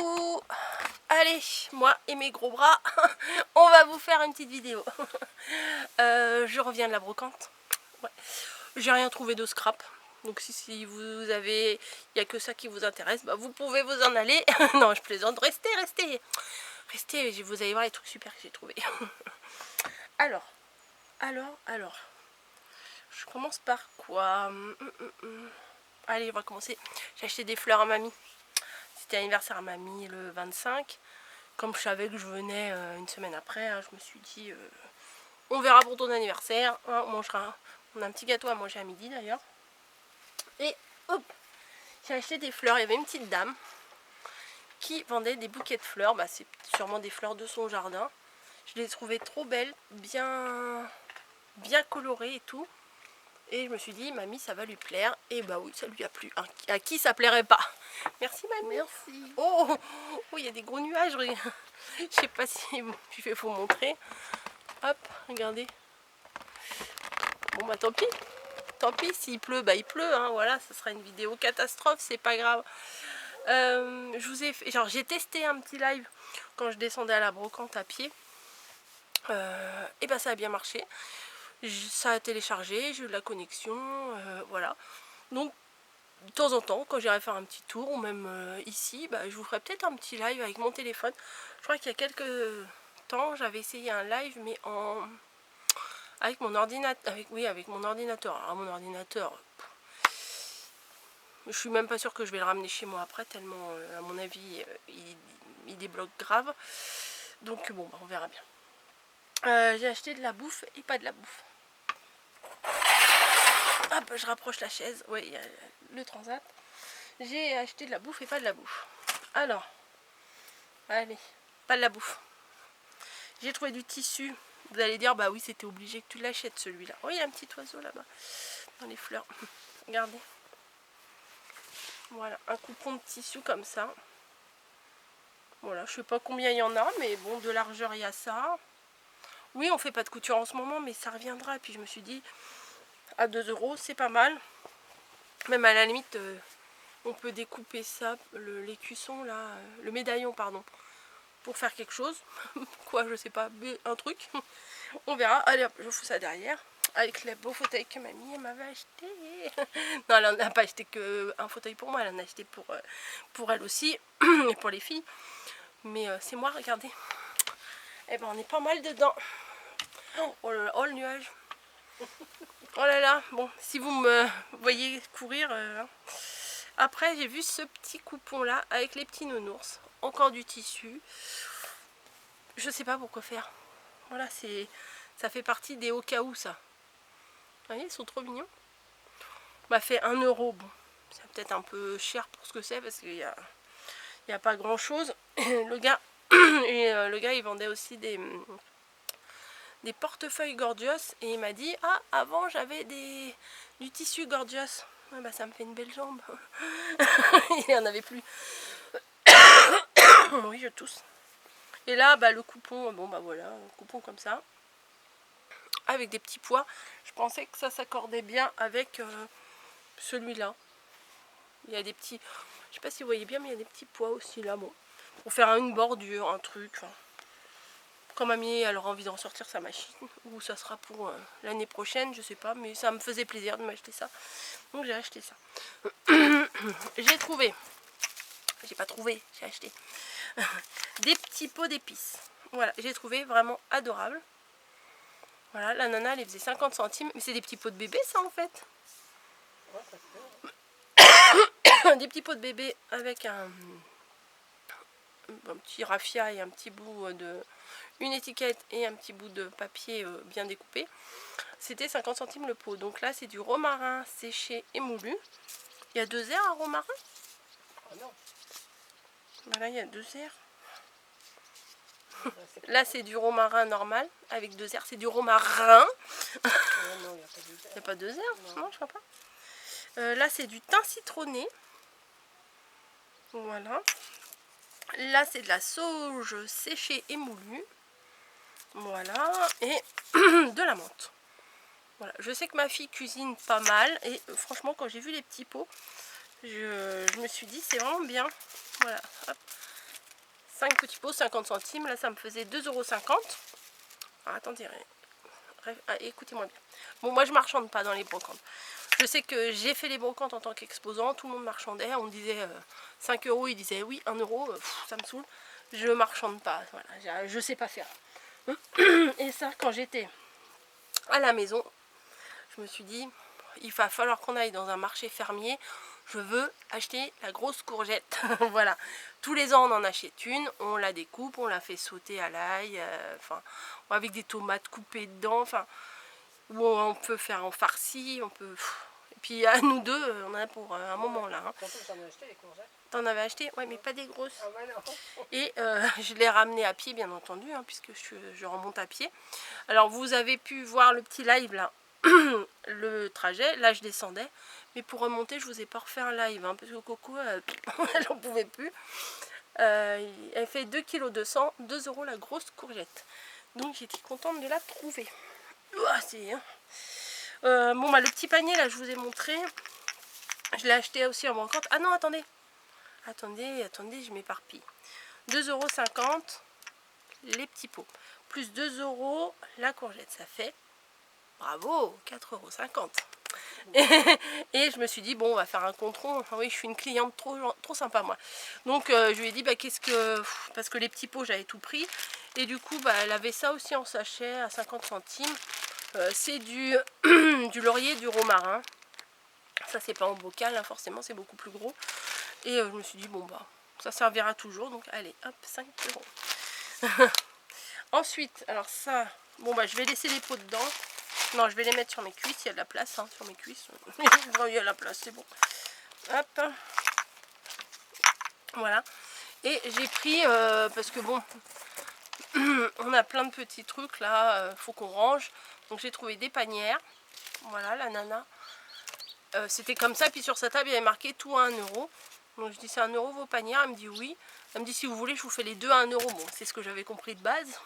Coucou. Allez, moi et mes gros bras, on va vous faire une petite vidéo. Je reviens de la brocante. Ouais. J'ai rien trouvé de scrap. Donc si vous avez, il n'y a que ça qui vous intéresse, bah vous pouvez vous en aller. Non, je plaisante. Restez. Vous allez voir les trucs super que j'ai trouvé. Alors. Je commence par quoi? Allez, on va commencer. J'ai acheté des fleurs à mamie. C'était l'anniversaire à mamie le 25. Comme je savais que je venais une semaine après, hein, je me suis dit on verra pour ton anniversaire, hein, on mangera. On a un petit gâteau à manger à midi d'ailleurs. Et hop, j'ai acheté des fleurs. Il y avait une petite dame qui vendait des bouquets de fleurs. Bah, c'est sûrement des fleurs de son jardin. Je les trouvais trop belles, bien colorées et tout. Et je me suis dit, mamie, ça va lui plaire. Et bah oui, ça lui a plu. À qui ça plairait pas? Merci, mamie. Merci. Oh, il y a des gros nuages. Je sais pas si je vais vous montrer. Hop, regardez. Bon, bah tant pis. Tant pis, s'il pleut, bah il pleut. Hein, voilà, ce sera une vidéo catastrophe, c'est pas grave. Je vous ai fait, genre, j'ai testé un petit live quand je descendais à la brocante à pied. Et bah ça a bien marché. Ça a téléchargé, j'ai eu de la connexion, voilà. Donc de temps en temps, quand j'irai faire un petit tour, ou même ici, bah, je vous ferai peut-être un petit live avec mon téléphone. Je crois qu'il y a quelques temps, j'avais essayé un live, mais avec mon ordinateur. Avec mon ordinateur. Alors mon ordinateur, je suis même pas sûre que je vais le ramener chez moi après, tellement, à mon avis, il débloque grave. Donc bon, bah, on verra bien. J'ai acheté de la bouffe et pas de la bouffe. Hop, je rapproche la chaise. Oui, il y a le transat. J'ai acheté de la bouffe et pas de la bouffe. Alors, allez, pas de la bouffe. J'ai trouvé du tissu. Vous allez dire, bah oui, c'était obligé que tu l'achètes celui-là. Oh, il y a un petit oiseau là-bas, dans les fleurs. Regardez. Voilà, un coupon de tissu comme ça. Voilà, je sais pas combien il y en a, mais bon, de largeur, il y a ça. Oui, on fait pas de couture en ce moment, mais ça reviendra. Et puis je me suis dit, à 2 €, c'est pas mal. Même à la limite, on peut découper ça, l'écusson là, le médaillon, pardon, pour faire quelque chose. Quoi, je sais pas, un truc. On verra. Allez hop, je fous ça derrière. Avec le beau fauteuil que mamie m'avait acheté. Non, elle n'a pas acheté qu'un fauteuil pour moi, elle en a acheté pour elle aussi, et pour les filles. Mais c'est moi, regardez. Eh ben, on est pas mal dedans. Oh là là, oh le nuage. Oh là là, bon, si vous me voyez courir. Après, j'ai vu ce petit coupon là, avec les petits nounours. Encore du tissu. Je sais pas pourquoi faire. Voilà, ça fait partie des au cas où, ça. Vous voyez, ils sont trop mignons. M'a fait 1 €. Bon, c'est peut-être un peu cher pour ce que c'est, parce qu'il y a pas grand chose. Le gars, il vendait aussi des portefeuilles Gorgeous, et il m'a dit, ah, avant j'avais du tissu Gorgeous. Ouais, bah ça me fait une belle jambe. Il n'y en avait plus. Oui, je tousse. Et là, bah, le coupon, bon bah voilà, un coupon comme ça, avec des petits pois. Je pensais que ça s'accordait bien avec celui-là. Il y a des petits, je sais pas si vous voyez bien, mais il y a des petits pois aussi là, bon, pour faire une bordure, un truc. Enfin, quand mamie elle aura envie d'en sortir sa machine, ou ça sera pour l'année prochaine, je sais pas, mais ça me faisait plaisir de m'acheter ça. Donc j'ai acheté ça. J'ai trouvé, j'ai pas trouvé, j'ai acheté des petits pots d'épices. Voilà, j'ai trouvé vraiment adorable. Voilà, la nana elle faisait 50 centimes, mais c'est des petits pots de bébé ça en fait. Ouais, ça fait. Des petits pots de bébé avec un petit raffia et un petit bout une étiquette et un petit bout de papier bien découpé. C'était 50 centimes le pot. Donc là c'est du romarin séché et moulu. Il y a 2 airs à romarin. Ah non. Voilà, il y a 2 airs. Là c'est du romarin normal avec 2 airs. C'est du romarin. Non, il n'y a pas 2 airs. Non, je crois pas. Là c'est du thym citronné. Voilà. Là c'est de la sauge séchée et moulue. Voilà. Et de la menthe. Voilà. Je sais que ma fille cuisine pas mal. Et franchement quand j'ai vu les petits pots, je me suis dit c'est vraiment bien. Voilà. Hop. 5 petits pots, 50 centimes. Là, ça me faisait 2,50 €. Alors, attendez, écoutez-moi bien. Bon, moi, je marchande pas dans les brocantes. Je sais que j'ai fait les brocantes en tant qu'exposant. Tout le monde marchandait. On disait 5 €. Ils disaient oui, 1 €. Ça me saoule. Je marchande pas. Voilà, je sais pas faire. Et ça, quand j'étais à la maison, je me suis dit, il va falloir qu'on aille dans un marché fermier. Je veux acheter la grosse courgette. Voilà. Tous les ans, on en achète une. On la découpe, on la fait sauter à l'ail. Enfin, avec des tomates coupées dedans. Enfin, où on peut faire en farci. On peut. Et puis, à nous deux, on en a pour un moment là. Hein. Surtout que j'en ai acheté les courgettes. T'en avais acheté? Ouais, mais pas des grosses. Ah ouais, non. Et je l'ai ramené à pied, bien entendu, hein, puisque je remonte à pied. Alors, vous avez pu voir le petit live là. Le trajet, là je descendais, mais pour remonter je vous ai pas refait un live hein, parce que Coco elle en pouvait plus. Elle fait 2,2 kg 2 € la grosse courgette, donc j'étais contente de la trouver. Bon bah le petit panier là je vous ai montré, je l'ai acheté aussi en brocante. Ah non, attendez, je m'éparpille. 2,50 € les petits pots, plus 2 € la courgette, ça fait bravo, 4,50 €. Et je me suis dit, bon, on va faire un compte-rond. Oui, je suis une cliente trop sympa, moi. Donc, je lui ai dit, bah, parce que les petits pots, j'avais tout pris. Et du coup, bah, elle avait ça aussi en sachet à 50 centimes. C'est du laurier, du romarin. Ça, c'est pas en bocal, hein, forcément, c'est beaucoup plus gros. Et je me suis dit, bon, bah, ça servira toujours. Donc, allez, hop, 5 €. Ensuite, alors ça, bon, bah, je vais laisser les pots dedans. Non, je vais les mettre sur mes cuisses, il y a de la place hein, sur mes cuisses. Il y a de la place, c'est bon. Hop. Voilà. Et j'ai pris, parce que bon, on a plein de petits trucs là, faut qu'on range. Donc j'ai trouvé des panières. Voilà, la nana. C'était comme ça, puis sur sa table, il y avait marqué tout à 1 €. Donc je dis, c'est 1 € vos panières? Elle me dit oui. Elle me dit, si vous voulez, je vous fais les deux à 1 €. Bon, c'est ce que j'avais compris de base.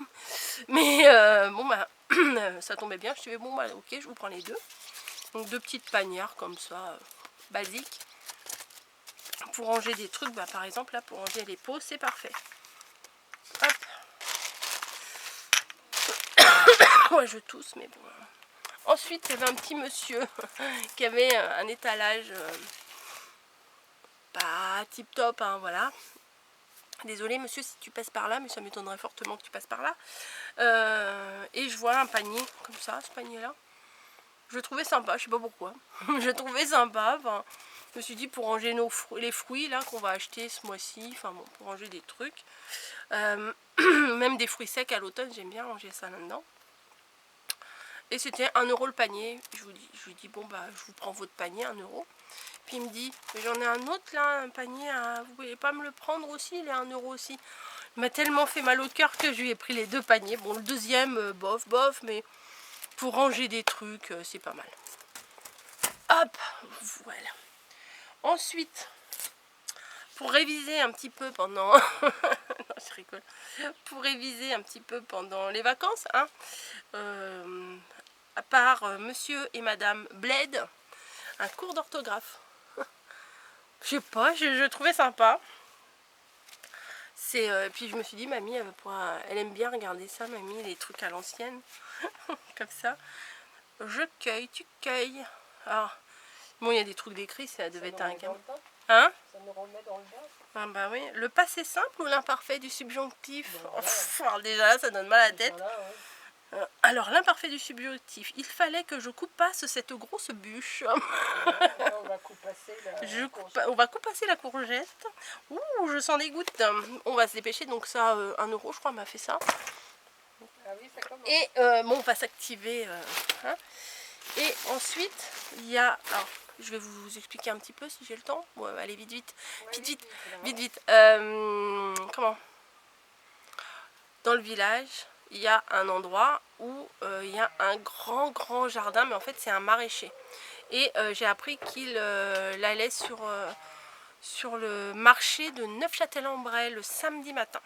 Mais bon, bah, ça tombait bien. Je me suis dit, bon, bah, ok, je vous prends les deux. Donc, 2 petites panières comme ça, basiques. Pour ranger des trucs, bah, par exemple, là, pour ranger les pots, c'est parfait. Hop. Ouais, je tousse, mais bon. Ensuite, il y avait un petit monsieur qui avait un étalage pas tip top, hein, voilà. Désolé monsieur si tu passes par là, mais ça m'étonnerait fortement que tu passes par là. Et je vois un panier comme ça, ce panier là. Je le trouvais sympa, je sais pas pourquoi. Je le trouvais sympa. Enfin, je me suis dit pour ranger les fruits là qu'on va acheter ce mois-ci. Enfin bon, pour ranger des trucs. Même des fruits secs à l'automne, j'aime bien ranger ça là-dedans. Et c'était 1 € le panier. Je lui dis bon bah je vous prends votre panier, 1 €. Puis il me dit, j'en ai un autre là, un panier, vous pouvez pas me le prendre aussi, il est 1 € aussi. Il m'a tellement fait mal au cœur que je lui ai pris les deux paniers. Bon, le deuxième, bof, mais pour ranger des trucs, c'est pas mal. Hop, voilà. Ensuite, pour réviser un petit peu pendant... non, je rigole. Pour réviser un petit peu pendant les vacances, hein, à part monsieur et madame Bled, un cours d'orthographe. Je sais pas, je trouvais sympa. Puis je me suis dit, mamie, elle aime bien regarder ça, mamie, les trucs à l'ancienne. Comme ça. Je cueille, tu cueilles. Alors, bon, il y a des trucs d'écrit, ça devait être un gamin. Hein? Ça nous remet dans le bain. Ah bah oui. Le passé simple ou l'imparfait du subjonctif? Ben voilà. Alors déjà là, ça donne mal à la tête. Voilà, ouais. Alors, l'imparfait du subjonctif. Il fallait que je coupasse cette grosse bûche. On va couper la courgette. Ouh, je sens des gouttes. On va se dépêcher. Donc ça, 1 € je crois, m'a fait ça. Ah oui, ça commence. Et bon, on va s'activer. Hein. Et ensuite, il y a... Alors, je vais vous expliquer un petit peu si j'ai le temps. Bon, allez, vite. Ouais, vite. Comment? Dans le village, il y a un endroit où il y a un grand jardin, mais en fait c'est un maraîcher. Et j'ai appris qu'il allait sur le marché de Neufchâtel-en-Bray le samedi matin.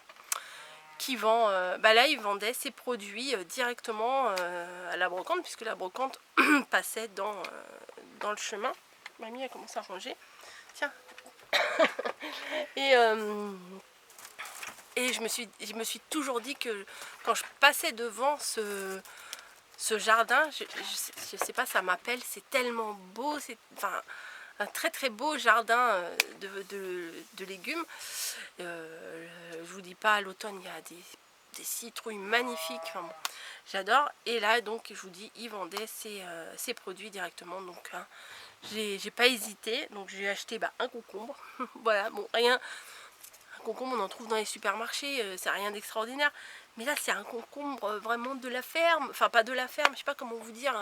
Qui vend, là il vendait ses produits directement à la brocante, puisque la brocante passait dans le chemin. Mamie a commencé à ranger. Tiens. Et je me suis toujours dit que quand je passais devant ce jardin, je sais pas, ça m'appelle, c'est tellement beau, c'est enfin un très très beau jardin de légumes. Je vous dis pas, à l'automne il y a des citrouilles magnifiques, enfin bon, j'adore. Et là donc je vous dis, ils vendaient ces produits directement, donc hein, j'ai pas hésité, donc j'ai acheté un concombre. Voilà, bon, rien, un concombre on en trouve dans les supermarchés, c'est rien d'extraordinaire, mais là c'est un concombre vraiment de la ferme, enfin pas de la ferme, je sais pas comment vous dire,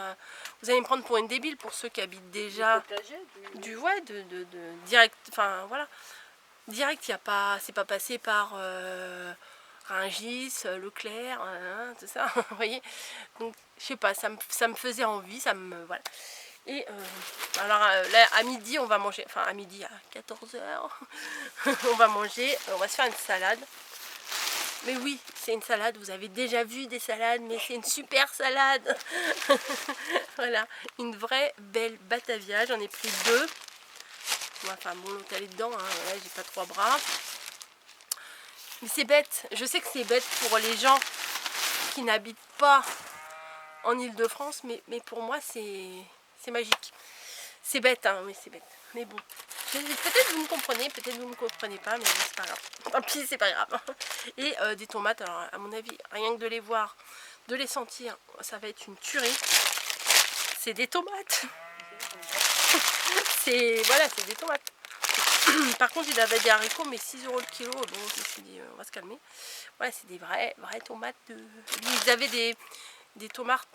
vous allez me prendre pour une débile pour ceux qui habitent déjà ouais, direct, enfin voilà, direct, il y a pas, c'est pas passé par Rungis, Leclerc, tout ça, vous voyez, donc je sais pas, ça me faisait envie, ça me, voilà. Et alors là à midi on va manger, enfin à midi à 14 h on va manger, on va se faire une salade. Mais oui, c'est une salade, vous avez déjà vu des salades, mais c'est une super salade. Voilà, une vraie belle Batavia, j'en ai pris 2. Enfin bon, l'autre elle est dedans, hein. Là j'ai pas 3 bras. Mais c'est bête, je sais que c'est bête pour les gens qui n'habitent pas en Ile-de-France, mais pour moi c'est magique. C'est bête, hein, oui c'est bête. Mais bon, peut-être vous me comprenez, peut-être vous ne me comprenez pas, mais bon, c'est pas grave. Tant pis, c'est pas grave. Et des tomates, alors à mon avis, rien que de les voir, de les sentir, ça va être une tuerie. C'est des tomates. Voilà, c'est des tomates. Par contre, il avait des haricots, mais 6 € le kilo. Bon, je me suis dit, on va se calmer. Voilà, c'est des vraies tomates. Ils avaient des tomates.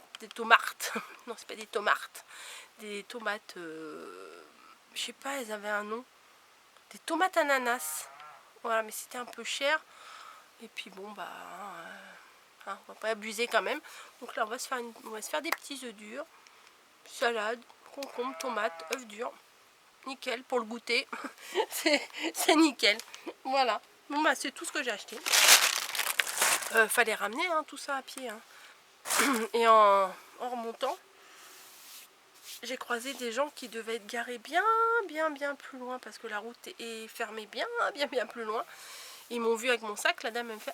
Non, c'est pas des tomates. Des tomates. Je sais pas, elles avaient un nom. Des tomates ananas. Voilà, mais c'était un peu cher. Et puis bon, on va pas abuser quand même. Donc là, on va se faire des petits œufs durs. Salade, concombre, tomates, œufs durs. Nickel pour le goûter. C'est nickel. Voilà. Bon bah c'est tout ce que j'ai acheté. Fallait ramener hein, tout ça à pied. Hein. Et en remontant, j'ai croisé des gens qui devaient être garés bien plus loin parce que la route est fermée bien plus loin. Ils m'ont vu avec mon sac, la dame elle me fait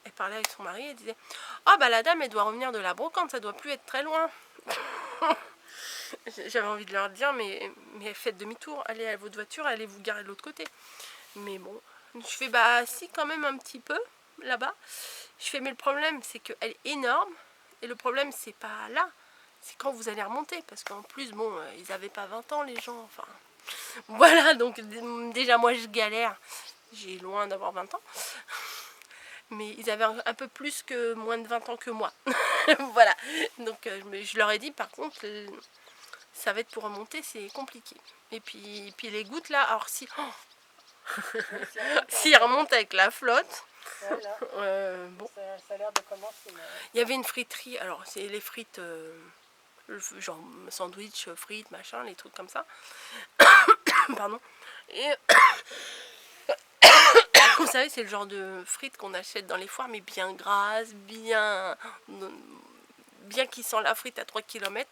elle parlait avec son mari, elle disait ah bah la dame elle doit revenir de la brocante, ça doit plus être très loin. J'avais envie de leur dire mais faites demi-tour, allez à votre voiture, allez vous garer de l'autre côté. Mais bon, je fais bah si quand même un petit peu là-bas. Je fais mais le problème c'est qu'elle est énorme et le problème c'est pas là, c'est quand vous allez remonter parce qu'en plus bon ils avaient pas 20 ans les gens, enfin voilà donc déjà moi je galère, j'ai loin d'avoir 20 ans. Mais ils avaient un peu plus que moins de 20 ans que moi. Voilà. Donc je leur ai dit par contre ça va être pour remonter, c'est compliqué. Et puis les gouttes là, alors si s'ils remontent avec la flotte, voilà. bon. Ça a l'air de commencer. Il y avait une friterie, alors c'est les frites, genre sandwich, frites, machin, les trucs comme ça. Pardon. Et vous savez, c'est le genre de frites qu'on achète dans les foires, mais bien grasses, bien qui sent la frite à 3 km.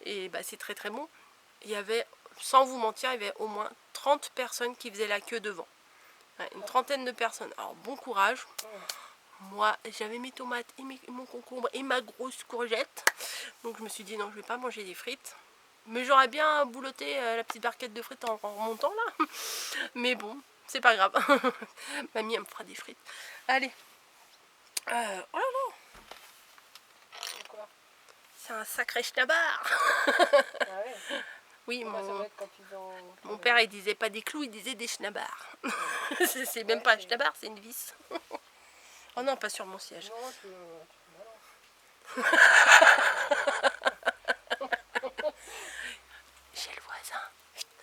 Et bah, c'est très très bon. Il y avait, sans vous mentir, il y avait au moins 30 personnes qui faisaient la queue devant. Ouais, une trentaine de personnes. Alors bon courage. Moi, j'avais mes tomates et mon concombre et ma grosse courgette. Donc je me suis dit non, je vais pas manger des frites. Mais j'aurais bien bouloté la petite barquette de frites en remontant là. Mais bon. C'est pas grave. Mamie, elle me fera des frites. Allez. Oh là là. C'est un sacré schnabar. Ah ouais. Oui, Ont... mon père, il disait pas des clous, il disait des schnabars. C'est même pas un schnabar, c'est une vis. Oh non, pas sur mon siège. Non, Chez le voisin.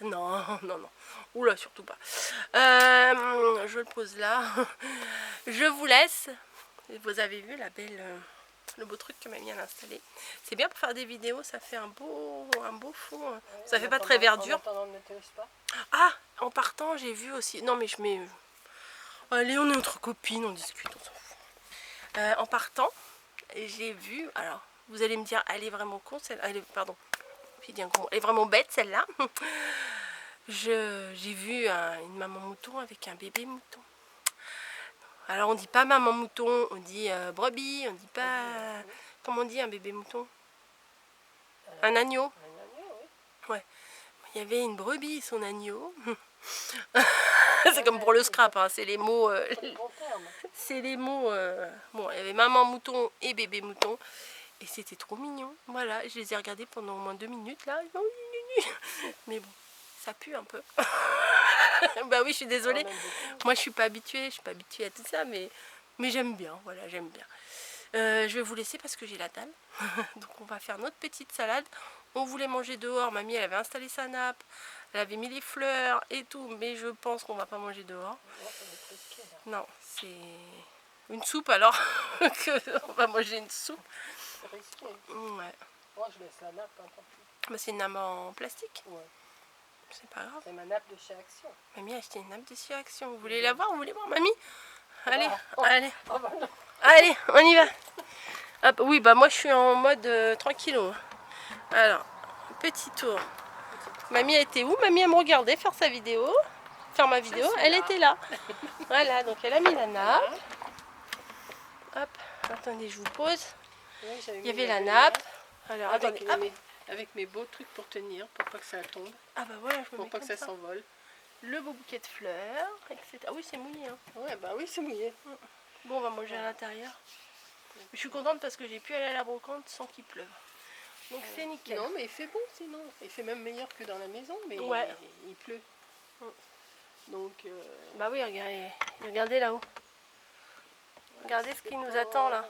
Non, non, non. Oula, surtout pas. Je le pose là. Je vous laisse. Vous avez vu la belle, le beau truc que ma vient d'installer. C'est bien pour faire des vidéos, ça fait un beau fond. Ouais, ça fait pas très verdure. Ah, en partant, j'ai vu aussi. Non, mais je mets. Allez, on est entre copines, on discute, on s'en fout. En partant, j'ai vu. Alors, vous allez me dire, elle est vraiment con, celle-là. Pardon. Elle est vraiment bête, celle-là. J'ai vu une maman mouton avec un bébé mouton. Alors on dit pas maman mouton, on dit brebis, on dit pas... Comment on dit un bébé mouton? Un agneau. Un agneau, oui. Ouais. Il y avait une brebis et son agneau. C'est comme pour le scrap, hein. C'est les mots... Bon terme. c'est les mots... Bon, il y avait maman mouton et bébé mouton. Et c'était trop mignon. Voilà, je les ai regardés pendant au moins 2 minutes là. Mais bon, ça pue un peu. Bah oui, je suis désolée. Moi, je suis pas habituée à tout ça, mais j'aime bien. Voilà, j'aime bien. Je vais vous laisser parce que j'ai la dalle. Donc on va faire notre petite salade. On voulait manger dehors. Mamie, elle avait installé sa nappe. Elle avait mis les fleurs et tout. Mais je pense qu'on va pas manger dehors. Non, c'est une soupe alors. On va manger une soupe. C'est risqué. Ouais. Moi, je laisse la nappe, hein, tant pis. Bah, c'est une nappe en plastique. Ouais. C'est pas grave. C'est ma nappe de chez Action. Mamie a acheté une nappe de chez Action. Vous voulez la voir? Vous voulez voir mamie? Allez, Oh. allez. Oh, bah non. Allez, on y va. Hop, oui, bah moi je suis en mode tranquillo. Alors, petit tour. Mamie, elle était où? Mamie, elle me regardait faire sa vidéo. Faire ma vidéo. Elle était là. Voilà, donc elle a mis la nappe. Hop, attendez, je vous pose. Oui, Il y avait la nappe. Alors, Avec, attendez. avec mes beaux trucs pour tenir, pour pas que ça tombe, Ah bah voilà, je me pour mets pas comme que ça ça. s'envole. Le beau bouquet de fleurs, etc. Ah oui, c'est mouillé. Hein. Ouais, bah oui, c'est mouillé. Bon, on va manger à l'intérieur. Je suis contente parce que j'ai pu aller à la brocante sans qu'il pleuve. Donc c'est nickel. Non, mais il fait bon sinon. Il fait même meilleur que dans la maison, mais Ouais. il pleut. Donc, Bah oui, regardez là-haut. Regardez ce qui nous attend là.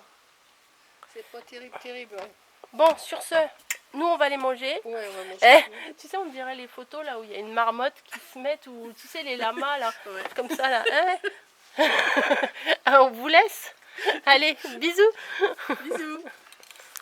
C'est pas terrible, terrible. Ouais. Bon, sur ce, nous on va les manger. Ouais, on va manger. Eh, tu sais, on dirait les photos là où il y a une marmotte qui se met, ou tu sais, les lamas là, Ouais. comme ça là. Hein. On vous laisse. Allez, bisous. Bisous.